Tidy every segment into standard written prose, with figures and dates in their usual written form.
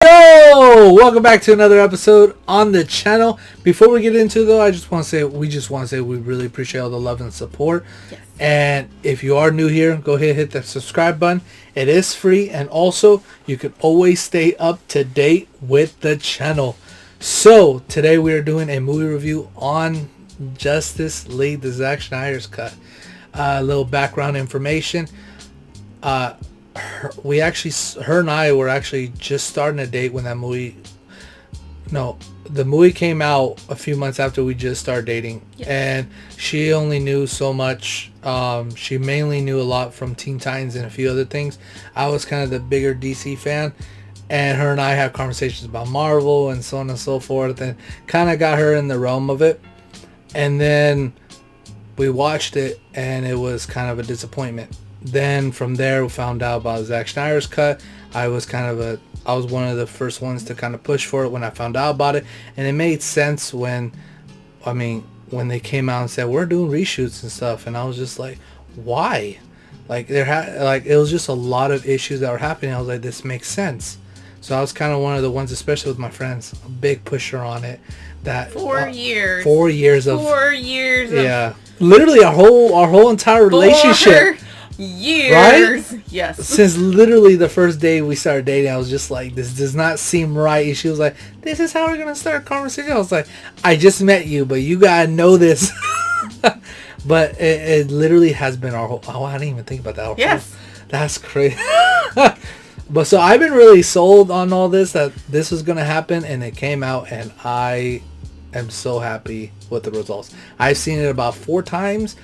Yo! Welcome back to another episode on the channel. Before we get into it, though, we just want to say we really appreciate all the love and support. Yes. And if you are new here, go ahead and hit that subscribe button. It is free, and also you can always stay up to date with the channel. So today we are doing a movie review on Justice League, the Zack Snyder's cut. A little background information. Her and I were actually just starting a date when that movie. No, the movie came out a few months after we just started dating, and she only knew so much. She mainly knew a lot from Teen Titans and a few other things. I was kind of the bigger DC fan, and her and I had conversations about Marvel and so on and so forth, and kind of got her in the realm of it. And then we watched it, and it was kind of a disappointment. Then from there we found out about Zack Snyder's cut. I was one of the first ones to kind of push for it when I found out about it, and it made sense when they came out and said we're doing reshoots and stuff, and I was just like, why? Like it was just a lot of issues that were happening. I was like, this makes sense. So I was kind of one of the ones, especially with my friends, a big pusher on it. That 4 years. 4 years of 4 years. Yeah, literally our whole entire relationship. 4 years. Right? Yes. Since literally the first day we started dating, I was just like, this does not seem right. And she was like, this is how we're going to start a conversation. I was like, I just met you, but you got to know this. But it literally has been our whole... Oh, I didn't even think about that. Yes. That's crazy. But so I've been really sold on all this, that this was going to happen, and it came out, and I am so happy with the results. I've seen it about 4 times.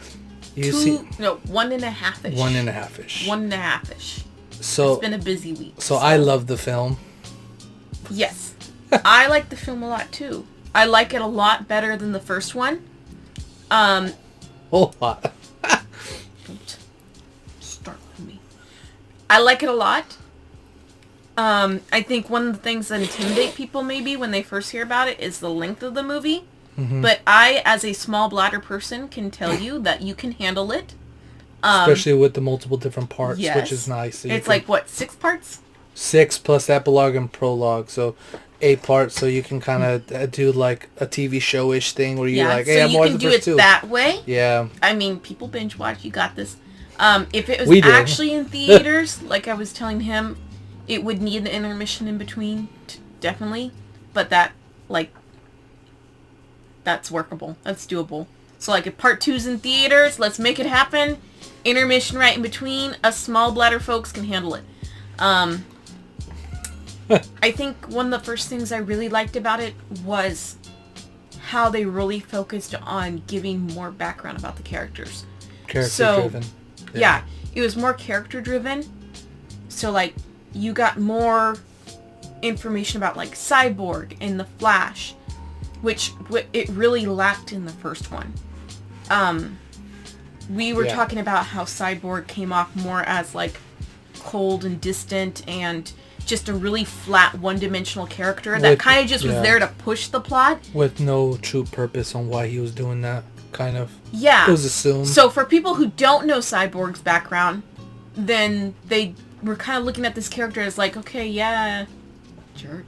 1.5-ish. 1.5-ish. 1.5-ish. So it's been a busy week. So I love the film. Yes. I like the film a lot too. I like it a lot better than the first one. Whole lot. Don't start with me. I like it a lot. I think one of the things that intimidate people maybe when they first hear about it is the length of the movie. Mm-hmm. But I, as a small bladder person, can tell you that you can handle it. Especially with the multiple different parts, yes. which is nice. So it's like, what, 6 parts? 6 plus epilogue and prologue, so 8 parts. So you can kind of do like a TV show-ish thing where you're like, hey, I'm watching the first 2. So you can do it that way. Yeah. I mean, people binge watch. You got this. If it was actually in theaters, like I was telling him, it would need an intermission in between, definitely. But that's workable. That's doable. So like if part 2's in theaters, let's make it happen. Intermission right in between. Us small bladder folks can handle it. I think one of the first things I really liked about it was how they really focused on giving more background about the characters. Character driven. Yeah, it was more character driven. So like you got more information about like Cyborg and the Flash, which it really lacked in the first one. We were talking about how Cyborg came off more as like cold and distant and just a really flat one-dimensional character that kind of just was there to push the plot. With no true purpose on why he was doing that, kind of. Yeah. It was assumed. So for people who don't know Cyborg's background, then they were kind of looking at this character as like, okay, yeah, jerk.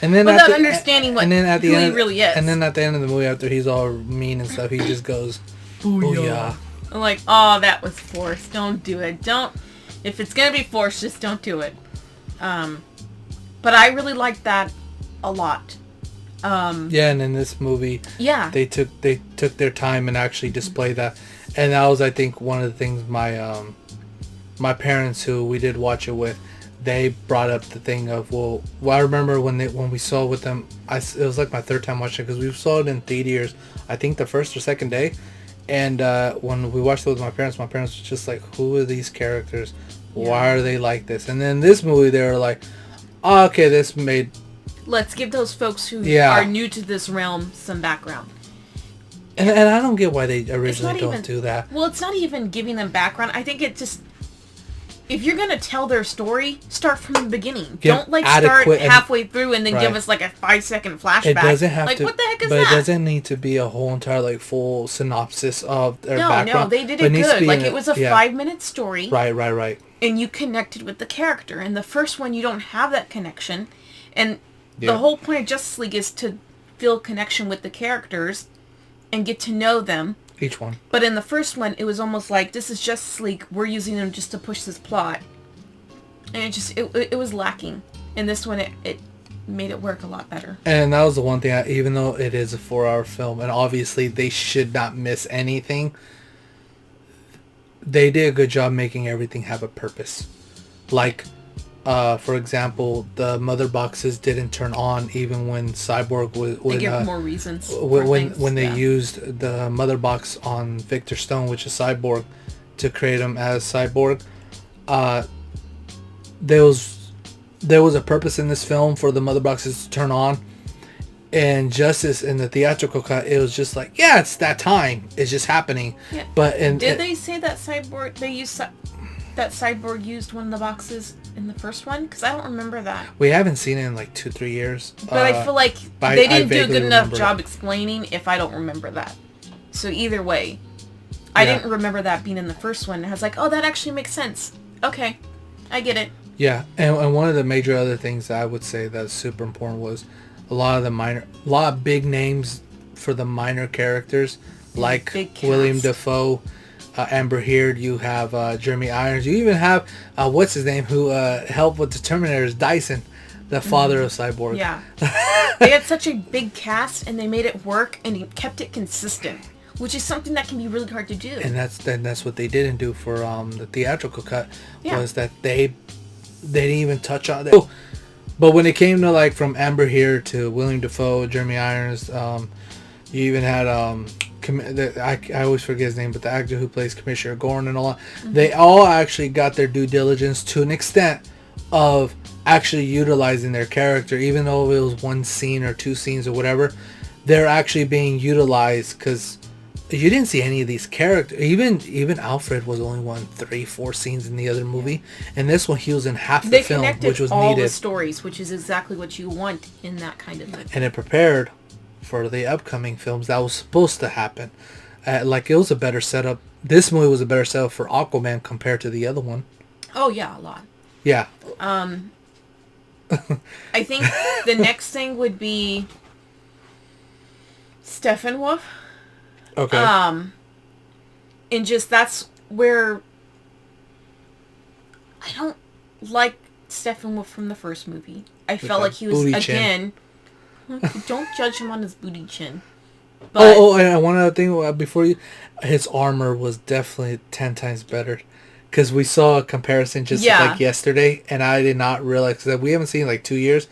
And then without understanding who he really is. And then at the end of the movie, after he's all mean and stuff, he just goes, "Booyah!" I'm like, oh, that was forced. Don't do it. Don't. If it's gonna be forced, just don't do it. But I really liked that a lot. Yeah, and in this movie, they took their time and actually displayed that, and that was, I think, one of the things my parents, who we did watch it with, they brought up the thing of, well, I remember when we saw it with them, it was like my 3rd time watching it, because we saw it in theaters, I think the 1st or 2nd day, and when we watched it with my parents were just like, who are these characters? Why are they like this? And then this movie, they were like, oh, okay, this made... Let's give those folks who are new to this realm some background. And I don't get why they originally don't do that. Well, it's not even giving them background. I think it just... if you're gonna tell their story, start from the beginning. Give Don't like start halfway through and then give us like a 5-second flashback. It doesn't have like, to. What the heck is but that? It doesn't need to be a whole entire like full synopsis of their background. No, they did it good. Like it was a 5-minute story. Right. And you connected with the character. And the first one, you don't have that connection. And the whole point of Justice League is to feel connection with the characters and get to know them. Each one. But in the first one, it was almost like, this is Justice League. We're using them just to push this plot. And it was lacking. In this one, it made it work a lot better. And that was the one thing, even though it is a 4-hour film, and obviously they should not miss anything, they did a good job making everything have a purpose. Like, for example, the mother boxes didn't turn on even when Cyborg was... They give more reasons. When they used the mother box on Victor Stone, which is Cyborg, to create him as Cyborg, there was a purpose in this film for the mother boxes to turn on. And Justice in the theatrical cut, it was just like, yeah, it's that time. It's just happening. Yeah. But did they say that Cyborg used one of the boxes in the first one? Because I don't remember that. We haven't seen it in like 2-3 years. But I feel like they didn't do a good enough job explaining if I don't remember that. So either way, I didn't remember that being in the first one. I was like, oh, that actually makes sense. Okay, I get it. Yeah, and one of the major other things that I would say that's super important was a lot of big names for the minor characters, like William Dafoe, Amber Heard. You have Jeremy Irons. You even have what's his name, who helped with the Terminators, Dyson, the father of Cyborg. Yeah, they had such a big cast and they made it work and he kept it consistent, which is something that can be really hard to do. And that's what they didn't do for the theatrical cut, was that they didn't even touch on it. But when it came to like from Amber Heard to William Dafoe, Jeremy Irons, you even had I always forget his name, but the actor who plays Commissioner Gordon and all that, they all actually got their due diligence to an extent of actually utilizing their character, even though it was one scene or 2 scenes or whatever. They're actually being utilized because you didn't see any of these characters. Even Alfred was only 3-4 scenes in the other movie, and this one he was in half the film, which was all needed. The stories, which is exactly what you want in that kind of thing. And it prepared for the upcoming films that was supposed to happen. Like it was a better setup. This movie was a better setup for Aquaman compared to the other one. Oh yeah, a lot. Yeah. I think the next thing would be Steppenwolf. Okay. And just that's where I don't like Steppenwolf from the first movie. I felt like he was again. Don't judge him on his booty chin. But, and one other thing before you, his armor was definitely 10 times better. Because we saw a comparison just like yesterday, and I did not realize that we haven't seen like 2 years.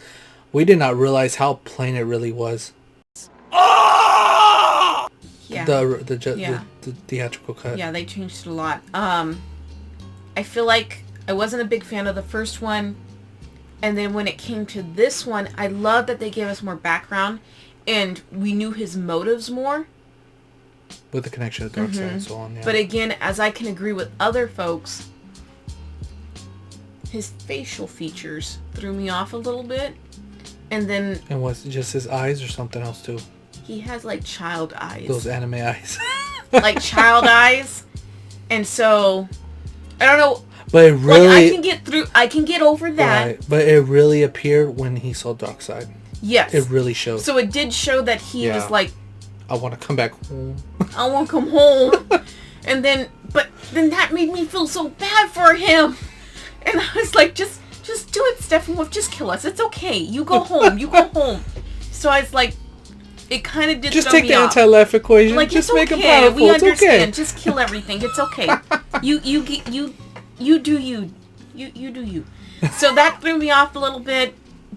We did not realize how plain it really was. Yeah. The theatrical cut. Yeah, they changed it a lot. I feel like I wasn't a big fan of the first one, and then when it came to this one, I love that they gave us more background, and we knew his motives more. With the connection to Darkseid and so on, yeah. But again, as I can agree with other folks, his facial features threw me off a little bit. And then... And was it just his eyes or something else too? He has like child eyes. Those anime eyes. Like child eyes. And so, I don't know. But it really... Like, I can get over that. Right. But it really appeared when he saw Darkseid. Yes. It really showed. So it did show that he was like... I want to come back home. I want to come home. And then, but then that made me feel so bad for him. And I was like, just do it, Steppenwolf. Just kill us. It's okay. You go home. You go home. So I was like, it kind of did just throw take me the off. Anti-Life equation. Like, just it's make okay. it powerful. We it's understand. okay. Just kill everything. It's okay. You do you. You do you. So that threw me off a little bit,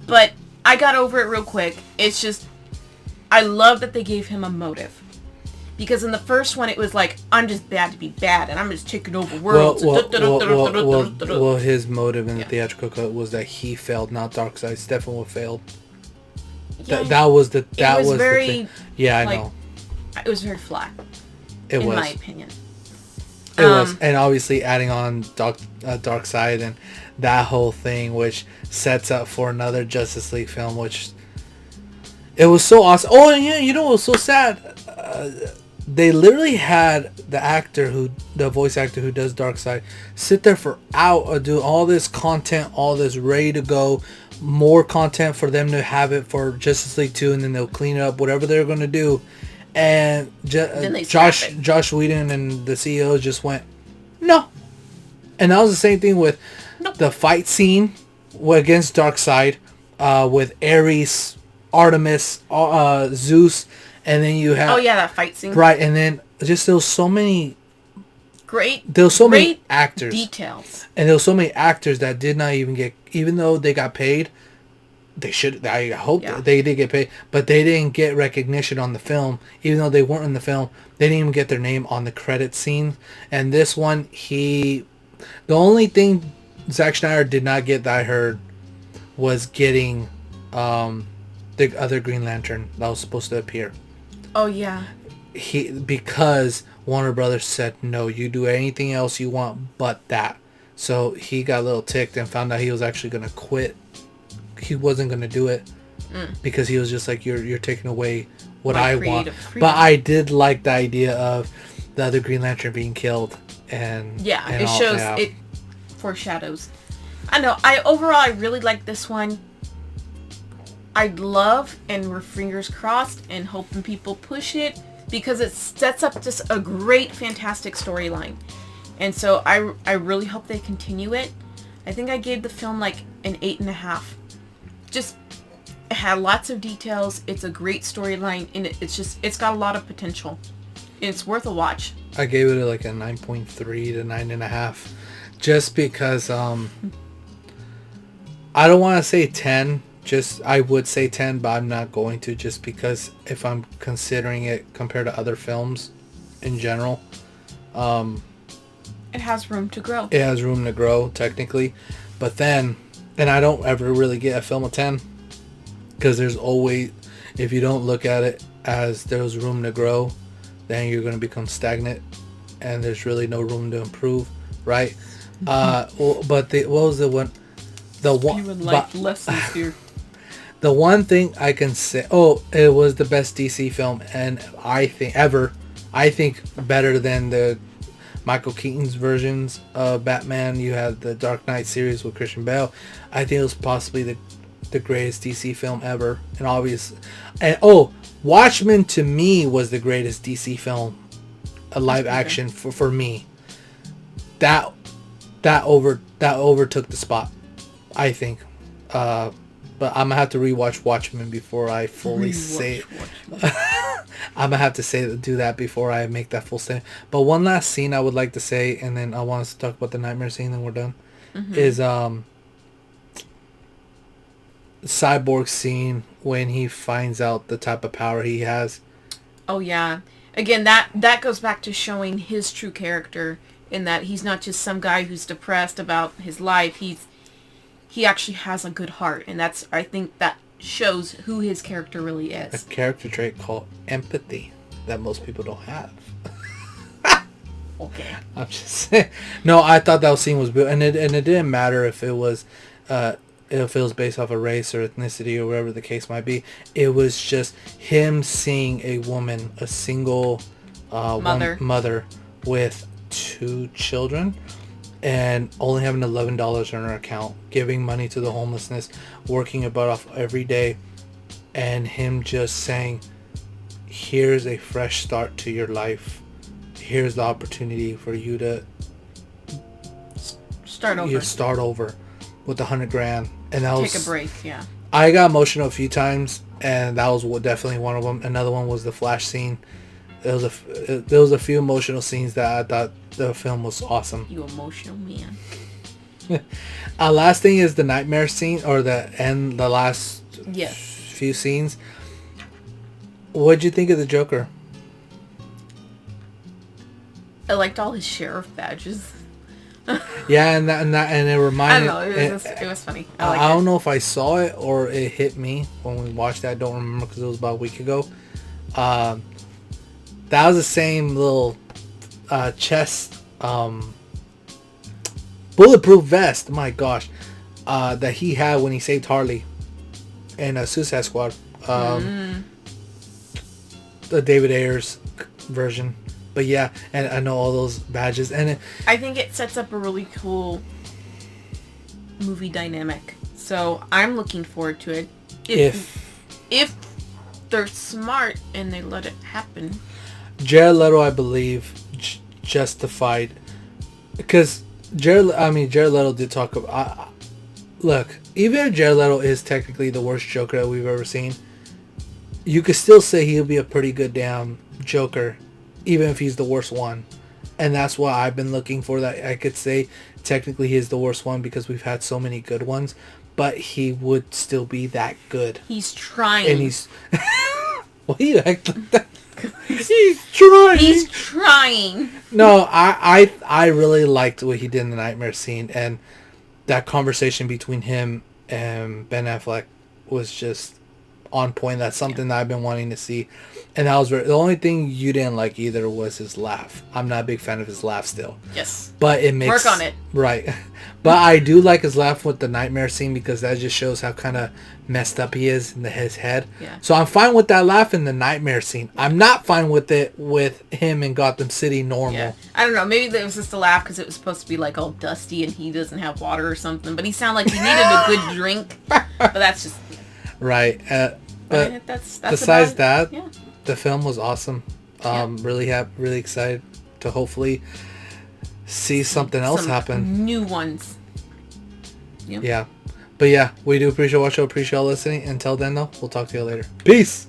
but I got over it real quick. It's just, I love that they gave him a motive. Because in the first one, it was like, I'm just bad to be bad, and I'm just taking over worlds. Well, his motive in the theatrical cut was that he failed, not Darkseid. Steppenwolf failed. Yeah, that was the very, the thing. Yeah, I like, know. It was very flat. It was. In my opinion. It was, and obviously adding on Dark Side and that whole thing, which sets up for another Justice League film, which it was so awesome. Oh, and yeah, you know what was so sad? They literally had the voice actor who does Darkseid, sit there for do all this content, all this ready to go, more content for them to have it for Justice League 2, and then they'll clean it up, whatever they're going to do. And Josh Whedon and the CEO just went, no. And that was the same thing with the fight scene against Darkseid, with Ares, Artemis, Zeus, and then you have that fight scene, right? And then just there was so many many actors details, and there was so many actors that did not even get, even though they got paid. They should. I hope they did get paid, but they didn't get recognition on the film. Even though they weren't in the film, they didn't even get their name on the credit scene. And this one, the only thing Zack Snyder did not get that I heard was getting the other Green Lantern that was supposed to appear. Oh yeah. Because Warner Brothers said no, you do anything else you want but that. So he got a little ticked and found out he was actually gonna quit. He wasn't gonna do it because he was just like, you're taking away what I want. Freedom. But I did like the idea of the other Green Lantern being killed, and it shows, it foreshadows. I know. I really like this one. I'd love, and we're fingers crossed and hoping people push it, because it sets up just a great, fantastic storyline. And so I really hope they continue it. I think I gave the film like an 8.5. Just, it had lots of details. It's a great storyline, and it's got a lot of potential. And it's worth a watch. I gave it like a 9.3 to 9.5, just because I don't want to say 10. I would say 10, but I'm not going to, just because if I'm considering it compared to other films in general, it has room to grow. It has room to grow, technically. But then, and I don't ever really get a film of 10, because there's always, if you don't look at it as there's room to grow, then you're going to become stagnant, and there's really no room to improve, right? But what was the one? The one. You would like lessons here. The one thing I can say, it was the best DC film, and I think better than the Michael Keaton's versions of Batman. You had the Dark Knight series with Christian Bale. I think it was possibly the greatest DC film ever, Watchmen to me was the greatest DC film, a live action for me. That overtook the spot, I think. But I'm gonna have to rewatch Watchmen before I fully say it. I'm gonna have to do that before I make that full statement. But one last scene I would like to say, and then I want us to talk about the nightmare scene, and we're done. Is Cyborg scene when he finds out the type of power he has. Oh yeah. Again, that goes back to showing his true character, in that he's not just some guy who's depressed about his life. He actually has a good heart, and I think that shows who his character really is. A character trait called empathy that most people don't have. Okay. I'm just saying. No, I thought that scene was beautiful, and it didn't matter if it was based off of race or ethnicity or whatever the case might be. It was just him seeing a woman, a single mother with 2 children, and only having $11 in her account, giving money to the homelessness, working her butt off every day, and him just saying, here's a fresh start to your life. Here's the opportunity for you to start over with $100,000. And that take a break. Yeah, I got emotional a few times, and that was definitely one of them. Another one was the Flash scene. There was a few emotional scenes that I thought the film was awesome. You emotional man. Last thing is the nightmare scene, or the last few scenes. What'd you think of the Joker? I liked all his sheriff badges. Yeah, and it reminded. I don't know. It was funny. I don't know if I saw it or it hit me when we watched it. I don't remember because it was about a week ago. That was the same little chest bulletproof vest. My gosh, that he had when he saved Harley in a Suicide Squad. The David Ayers version. But yeah, and I know all those badges, and I think it sets up a really cool movie dynamic. So I'm looking forward to it. If they're smart and they let it happen. Jared Leto, I believe, justified, because Jared Leto did talk about. Look, even if Jared Leto is technically the worst Joker that we've ever seen, you could still say he'll be a pretty good damn Joker, even if he's the worst one. And that's why I've been looking for that. I could say technically he is the worst one because we've had so many good ones, but he would still be that good. He's trying. And he's... Why you act like that? He's trying. He's trying. No, I really liked what he did in the nightmare scene, and that conversation between him and Ben Affleck was just on point. That's something that I've been wanting to see, and that was the only thing you didn't like either was his laugh. I'm not a big fan of his laugh still. Yes, but it makes work on it. Right, but I do like his laugh with the nightmare scene because that just shows how kind of messed up he is in his head. Yeah. So I'm fine with that laugh in the nightmare scene. I'm not fine with it with him in Gotham City normal. Yeah. I don't know. Maybe it was just a laugh because it was supposed to be like all dusty and he doesn't have water or something. But he sounded like he needed a good drink. But that's just right. But that's besides that, yeah. The film was awesome. Really excited to hopefully see something else happen. New ones. Yep. Yeah. But yeah, we do appreciate watching. Appreciate y'all listening. Until then, though, we'll talk to you later. Peace.